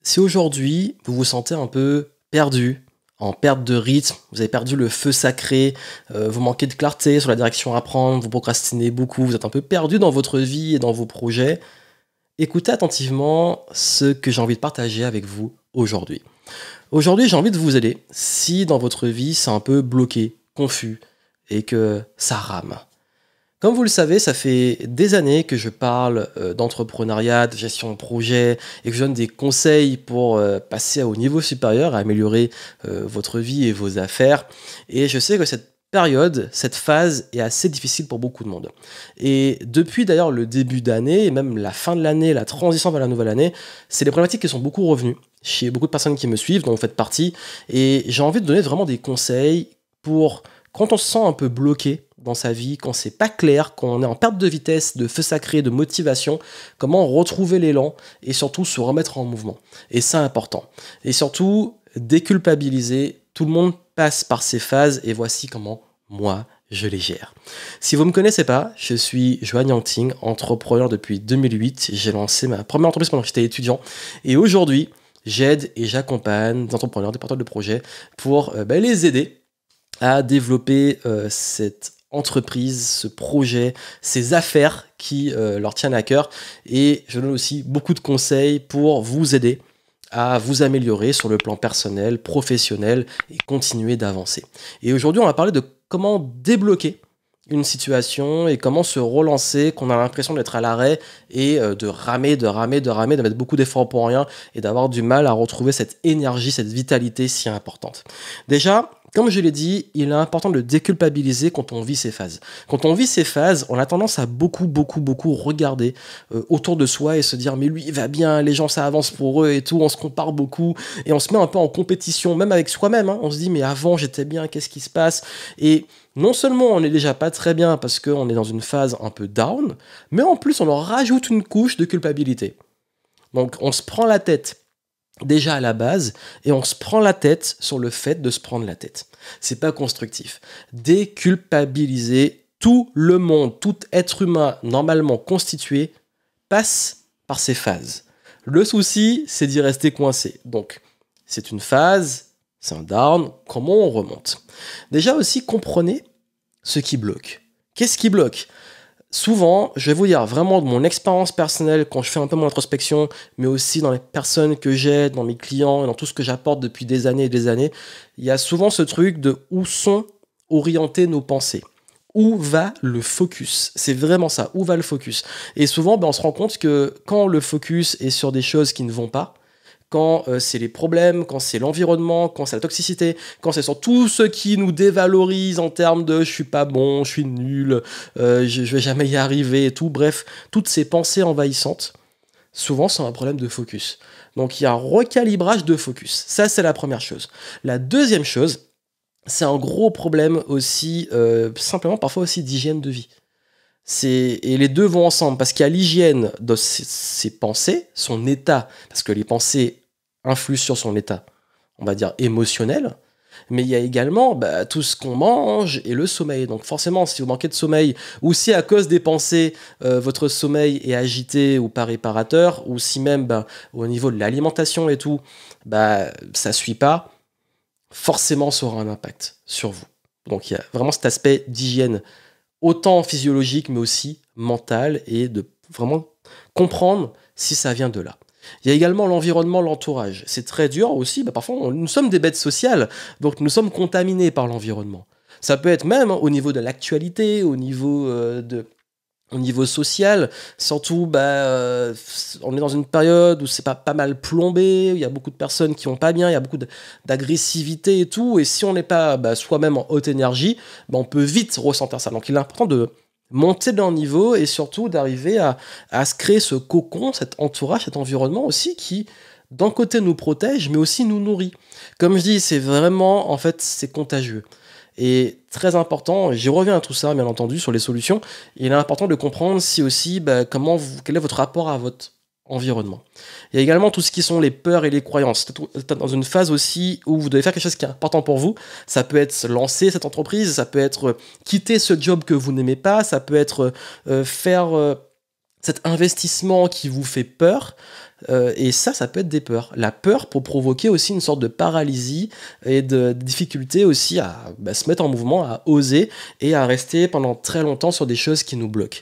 Si aujourd'hui, vous vous sentez un peu perdu, en perte de rythme, vous avez perdu le feu sacré, vous manquez de clarté sur la direction à prendre, vous procrastinez beaucoup, vous êtes un peu perdu dans votre vie et dans vos projets, écoutez attentivement ce que j'ai envie de partager avec vous aujourd'hui. Aujourd'hui, j'ai envie de vous aider si dans votre vie c'est un peu bloqué, confus et que ça rame. Comme vous le savez, ça fait des années que je parle d'entrepreneuriat, de gestion de projet et que je donne des conseils pour passer au niveau supérieur, à améliorer votre vie et vos affaires. Et je sais que cette période, cette phase est assez difficile pour beaucoup de monde. Et depuis d'ailleurs le début d'année, et même la fin de l'année, la transition vers la nouvelle année, c'est des problématiques qui sont beaucoup revenues chez beaucoup de personnes qui me suivent, dont vous faites partie. Et j'ai envie de donner vraiment des conseils pour quand on se sent un peu bloqué dans sa vie, quand c'est pas clair, quand on est en perte de vitesse, de feu sacré, de motivation, comment retrouver l'élan et surtout se remettre en mouvement. Et c'est important. Et surtout, déculpabiliser. Tout le monde passe par ces phases et voici comment moi je les gère. Si vous ne me connaissez pas, je suis Joanne Yangting, entrepreneur depuis 2008. J'ai lancé ma première entreprise pendant que j'étais étudiant. Et aujourd'hui, j'aide et j'accompagne des entrepreneurs, des porteurs de projets pour les aider à développer cette entreprise, ce projet, ces affaires qui leur tiennent à cœur. Et je donne aussi beaucoup de conseils pour vous aider à vous améliorer sur le plan personnel, professionnel et continuer d'avancer. Et aujourd'hui, on va parler de comment débloquer une situation et comment se relancer, qu'on a l'impression d'être à l'arrêt et de ramer, de mettre beaucoup d'efforts pour rien et d'avoir du mal à retrouver cette énergie, cette vitalité si importante. Déjà, comme je l'ai dit, il est important de déculpabiliser quand on vit ces phases. Quand on vit ces phases, on a tendance à beaucoup regarder autour de soi et se dire mais lui il va bien, les gens ça avance pour eux et tout, on se compare beaucoup et on se met un peu en compétition, même avec soi-même, hein. On se dit mais avant j'étais bien, qu'est-ce qui se passe? Et non seulement on n'est déjà pas très bien parce qu'on est dans une phase un peu down, mais en plus on leur rajoute une couche de culpabilité. Donc on se prend la tête déjà à la base, et on se prend la tête sur le fait de se prendre la tête. C'est pas constructif. Déculpabiliser, tout le monde, tout être humain normalement constitué passe par ces phases. Le souci, c'est d'y rester coincé. Donc, c'est une phase, c'est un down, comment on remonte? Déjà aussi, comprenez ce qui bloque. Qu'est-ce qui bloque? Souvent, je vais vous dire vraiment de mon expérience personnelle quand je fais un peu mon introspection, mais aussi dans les personnes que j'aide, dans mes clients, et dans tout ce que j'apporte depuis des années et des années, il y a souvent ce truc de où sont orientées nos pensées. Où va le focus? C'est vraiment ça, où va le focus? Et souvent, on se rend compte que quand le focus est sur des choses qui ne vont pas, quand c'est les problèmes, quand c'est l'environnement, quand c'est la toxicité, quand c'est sur tout ce qui nous dévalorise en termes de je suis pas bon, je suis nul, je vais jamais y arriver et tout, bref, toutes ces pensées envahissantes, souvent c'est un problème de focus. Donc il y a un recalibrage de focus. Ça, c'est la première chose. La deuxième chose, c'est un gros problème aussi, simplement parfois aussi d'hygiène de vie. Et les deux vont ensemble, parce qu'il y a l'hygiène de ses pensées, son état, parce que les pensées influent sur son état, on va dire émotionnel, mais il y a également tout ce qu'on mange et le sommeil. Donc forcément, si vous manquez de sommeil, ou si à cause des pensées, votre sommeil est agité ou pas réparateur, ou si même au niveau de l'alimentation et tout, ça suit pas, forcément ça aura un impact sur vous. Donc il y a vraiment cet aspect d'hygiène autant physiologique mais aussi mental et de vraiment comprendre si ça vient de là. Il y a également l'environnement, l'entourage. C'est très dur aussi, parfois nous sommes des bêtes sociales, donc nous sommes contaminés par l'environnement. Ça peut être même au niveau de l'actualité, au niveau social, surtout on est dans une période où c'est pas mal plombé, il y a beaucoup de personnes qui vont pas bien, il y a beaucoup d'agressivité et tout, et si on n'est pas soi-même en haute énergie, on peut vite ressentir ça. Donc il est important de monter d'un niveau et surtout d'arriver à se créer ce cocon, cet entourage, cet environnement aussi qui, d'un côté, nous protège, mais aussi nous nourrit. Comme je dis, c'est vraiment, en fait, c'est contagieux. Et très important, j'y reviens à tout ça, bien entendu, sur les solutions, il est important de comprendre si aussi, quel est votre rapport à votre environnement. Il y a également tout ce qui sont les peurs et les croyances. Dans une phase aussi où vous devez faire quelque chose qui est important pour vous. Ça peut être lancer cette entreprise, ça peut être quitter ce job que vous n'aimez pas, ça peut être faire cet investissement qui vous fait peur. Et ça peut être des peurs. La peur pour provoquer aussi une sorte de paralysie et de difficulté aussi à se mettre en mouvement, à oser et à rester pendant très longtemps sur des choses qui nous bloquent.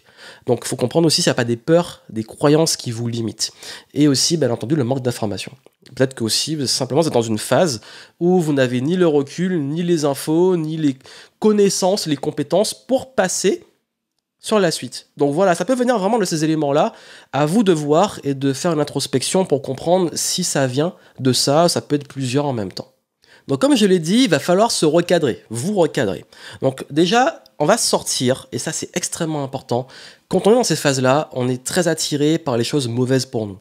Donc il faut comprendre aussi s'il n'y a pas des peurs, des croyances qui vous limitent. Et aussi, bien entendu, le manque d'information. Peut-être que aussi, simplement, vous êtes dans une phase où vous n'avez ni le recul, ni les infos, ni les connaissances, les compétences pour passer sur la suite. Donc voilà, ça peut venir vraiment de ces éléments-là. À vous de voir et de faire une introspection pour comprendre si ça vient de ça peut être plusieurs en même temps. Donc comme je l'ai dit, il va falloir se recadrer, vous recadrer. Donc déjà, on va sortir, et ça c'est extrêmement important. Quand on est dans ces phases-là, on est très attiré par les choses mauvaises pour nous.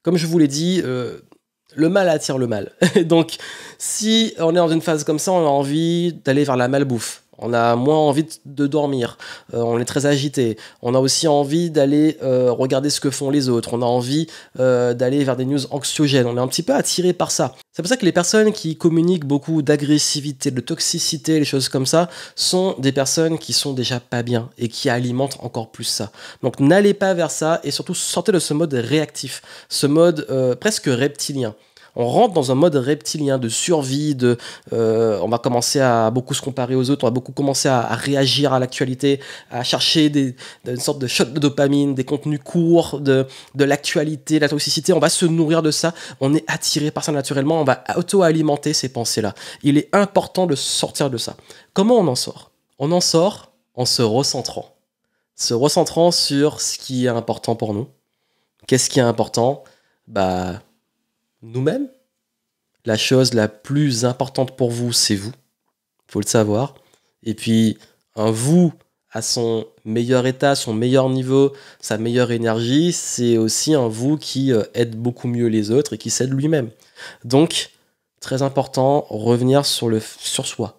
Comme je vous l'ai dit, le mal attire le mal. Donc si on est dans une phase comme ça, on a envie d'aller vers la malbouffe. On a moins envie de dormir, on est très agité, on a aussi envie d'aller regarder ce que font les autres, on a envie d'aller vers des news anxiogènes, on est un petit peu attiré par ça. C'est pour ça que les personnes qui communiquent beaucoup d'agressivité, de toxicité, les choses comme ça, sont des personnes qui sont déjà pas bien et qui alimentent encore plus ça. Donc n'allez pas vers ça et surtout sortez de ce mode réactif, ce mode presque reptilien. On rentre dans un mode reptilien de survie, on va commencer à beaucoup se comparer aux autres, on va beaucoup commencer à réagir à l'actualité, à chercher une sorte de shot de dopamine, des contenus courts, de l'actualité, de la toxicité, on va se nourrir de ça, on est attiré par ça naturellement, on va auto-alimenter ces pensées-là. Il est important de sortir de ça. Comment on en sort ? On en sort en se recentrant. Se recentrant sur ce qui est important pour nous. Qu'est-ce qui est important ? Nous-mêmes. La chose la plus importante pour vous, c'est vous. Il faut le savoir. Et puis, un vous à son meilleur état, son meilleur niveau, sa meilleure énergie, c'est aussi un vous qui aide beaucoup mieux les autres et qui s'aide lui-même. Donc, très important, revenir sur soi.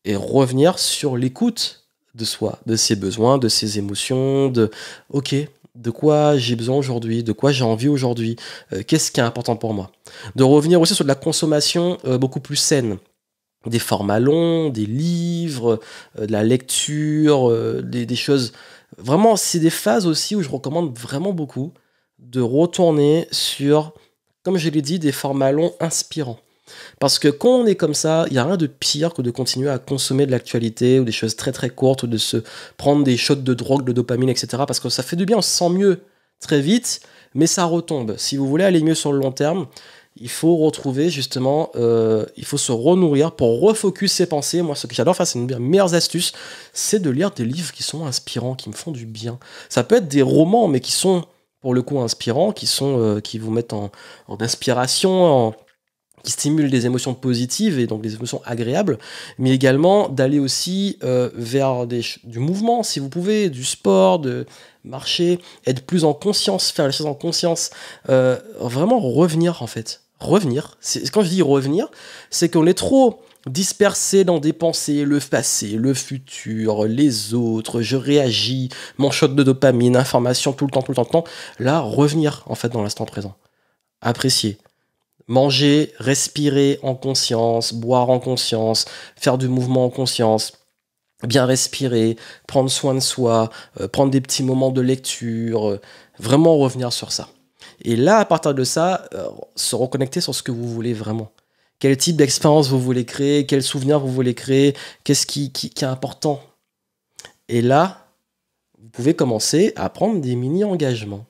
Et revenir sur l'écoute de soi, de ses besoins, de ses émotions, de quoi j'ai besoin aujourd'hui, de quoi j'ai envie aujourd'hui, qu'est-ce qui est important pour moi. De revenir aussi sur de la consommation beaucoup plus saine. Des formats longs, des livres, de la lecture, des choses... Vraiment, c'est des phases aussi où je recommande vraiment beaucoup de retourner sur, comme je l'ai dit, des formats longs inspirants. Parce que quand on est comme ça, il n'y a rien de pire que de continuer à consommer de l'actualité ou des choses très très courtes ou de se prendre des shots de drogue, de dopamine, etc. Parce que ça fait du bien, on se sent mieux très vite, mais ça retombe. Si vous voulez aller mieux sur le long terme, il faut retrouver justement, il faut se renourrir pour refocus ses pensées. Moi, ce que j'adore faire, c'est une des meilleures astuces, c'est de lire des livres qui sont inspirants, qui me font du bien. Ça peut être des romans, mais qui sont pour le coup inspirants, qui vous mettent en inspiration, qui stimulent des émotions positives et donc des émotions agréables, mais également d'aller aussi vers du mouvement, si vous pouvez, du sport, de marcher, être plus en conscience, faire les choses en conscience, vraiment revenir en fait. Revenir, quand je dis revenir, c'est qu'on est trop dispersé dans des pensées, le passé, le futur, les autres, je réagis, mon shot de dopamine, information tout le temps. Là, revenir en fait dans l'instant présent. Apprécier. Manger, respirer en conscience, boire en conscience, faire du mouvement en conscience, bien respirer, prendre soin de soi, prendre des petits moments de lecture, vraiment revenir sur ça. Et là, à partir de ça, se reconnecter sur ce que vous voulez vraiment. Quel type d'expérience vous voulez créer, quels souvenirs vous voulez créer, qu'est-ce qui est important. Et là, vous pouvez commencer à prendre des mini-engagements.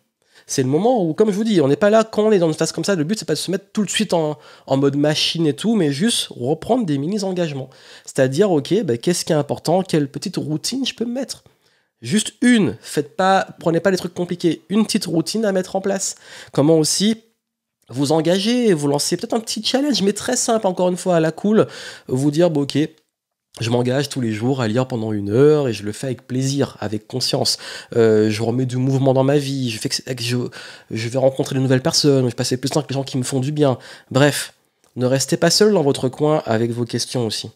C'est le moment où, comme je vous dis, on n'est pas là quand on est dans une phase comme ça. Le but, c'est pas de se mettre tout de suite en mode machine et tout, mais juste reprendre des mini-engagements. C'est-à-dire, qu'est-ce qui est important? Quelle petite routine je peux me mettre? Juste une. Prenez pas les trucs compliqués. Une petite routine à mettre en place. Comment aussi vous engager, vous lancer peut-être un petit challenge, mais très simple, encore une fois, à la cool. Vous dire, je m'engage tous les jours à lire pendant 1 heure et je le fais avec plaisir, avec conscience. Je remets du mouvement dans ma vie, je vais rencontrer de nouvelles personnes, je vais passer plus de temps avec les gens qui me font du bien. Bref, ne restez pas seul dans votre coin avec vos questions aussi.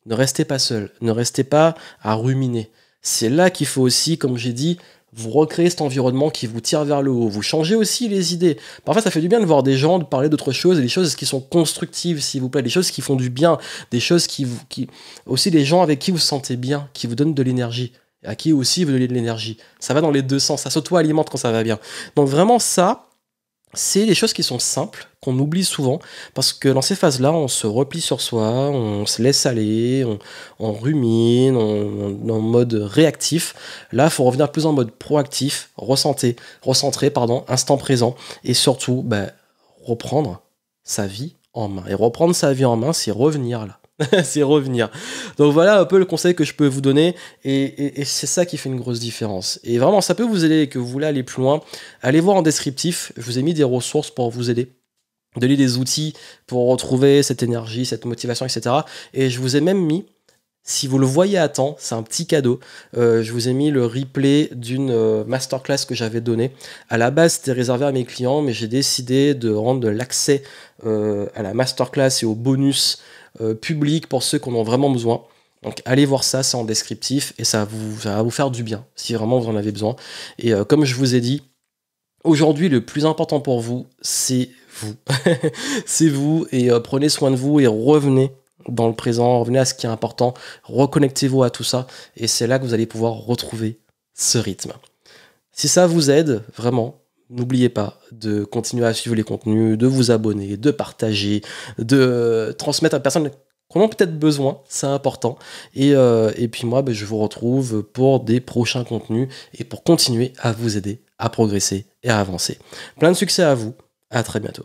Ne restez pas seul, ne restez pas à ruminer. C'est là qu'il faut aussi, comme j'ai dit, vous recréez cet environnement qui vous tire vers le haut. Vous changez aussi les idées. Parfois, ça fait du bien de voir des gens, de parler d'autres choses, et des choses qui sont constructives, s'il vous plaît, des choses qui font du bien, des choses aussi des gens avec qui vous vous sentez bien, qui vous donnent de l'énergie. à qui aussi veut donner de l'énergie. Ça va dans les deux sens, ça s'auto-alimente quand ça va bien. Donc vraiment ça, c'est des choses qui sont simples, qu'on oublie souvent, parce que dans ces phases-là, on se replie sur soi, on se laisse aller, on rumine, on est en mode réactif. Là, il faut revenir plus en mode proactif, recentrer, instant présent, et surtout, reprendre sa vie en main. Et reprendre sa vie en main, c'est revenir là. C'est revenir. Donc voilà un peu le conseil que je peux vous donner et c'est ça qui fait une grosse différence. Et vraiment, ça peut vous aider et que vous voulez aller plus loin. Allez voir en descriptif, je vous ai mis des ressources pour vous aider. Donner des outils pour retrouver cette énergie, cette motivation, etc. Et je vous ai même mis, si vous le voyez à temps, c'est un petit cadeau. Je vous ai mis le replay d'une masterclass que j'avais donnée. À la base, c'était réservé à mes clients, mais j'ai décidé de rendre de l'accès à la masterclass et au bonus public pour ceux qui en ont vraiment besoin. Donc allez voir ça, c'est en descriptif et ça va vous faire du bien si vraiment vous en avez besoin. Et comme je vous ai dit, aujourd'hui le plus important pour vous, c'est vous. C'est vous et prenez soin de vous et revenez dans le présent, revenez à ce qui est important, reconnectez-vous à tout ça et c'est là que vous allez pouvoir retrouver ce rythme. Si ça vous aide, vraiment, n'oubliez pas de continuer à suivre les contenus, de vous abonner, de partager, de transmettre à personnes qui en ont peut-être besoin, c'est important. Et puis moi, je vous retrouve pour des prochains contenus et pour continuer à vous aider à progresser et à avancer. Plein de succès à vous, à très bientôt.